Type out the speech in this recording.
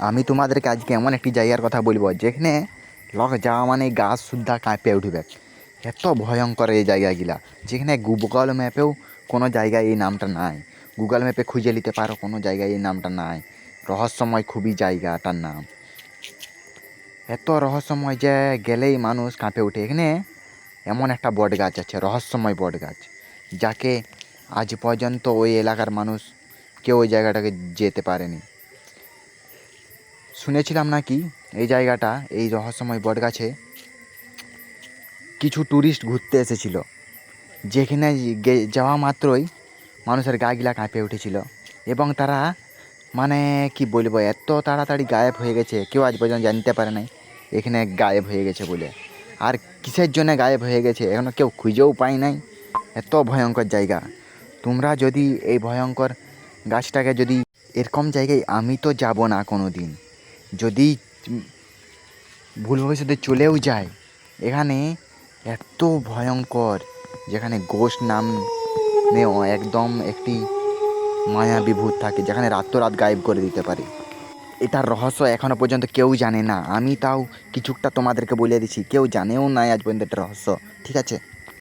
আমি তোমাদেরকে আজকে এমন একটি জায়গার কথা বলবো যেখানে লোক যাওয়া মানে গাছ সুদ্ধা কাঁপে উঠবে। এত ভয়ঙ্কর এই জায়গাগুলা, যেখানে গুগল ম্যাপেও কোনো জায়গায় এই নামটা নাই। গুগল ম্যাপে খুঁজে নিতে পারো, কোনো জায়গায় এই নামটা নাই। রহস্যময় খুবই জায়গাটার নাম, এত রহস্যময় যে গেলেই মানুষ কাঁপে ওঠে। এখানে এমন একটা বট গাছ আছে, রহস্যময় বট গাছ, যাকে আজ পর্যন্ত ওই এলাকার মানুষ কেউ ওই জায়গাটাকে যেতে পারেনি। শুনেছিলাম নাকি এই জায়গাটা, এই রহস্যময় বটগাছে কিছু ট্যুরিস্ট ঘুরতে এসেছিল, যেখানে যাওয়া মাত্রই মানুষের গায়ে কাঁপে উঠেছিল। এবং তারা মানে কি বলবো, এত তাড়াতাড়ি গায়েব হয়ে গেছে, কেউ আজ পর্যন্ত জানতে পারে নাই এখানে গায়েব হয়ে গেছে বলে। আর কিসের জন্য গায়েব হয়ে গেছে এখনও কেউ খুঁজেও পায় নাই। এত ভয়ঙ্কর জায়গা। তোমরা যদি এই ভয়ঙ্কর গাছটাকে, যদি এরকম জায়গায় আমি তো যাব না কোনো দিন, যদি ভুল ভবিষ্যতে চলেও যায়, এখানে এত ভয়ঙ্কর, যেখানে গোস্ট নামেও একদম একটি মায়াবী ভূত থাকে, যেখানে রাত গায়েব করে দিতে পারে। এটার রহস্য এখনও পর্যন্ত কেউ জানে না। আমি তাও কিছুটা তোমাদেরকে বলে দিচ্ছি, কেউ জানেও নাই আজ পর্যন্ত এটা রহস্য। ঠিক আছে।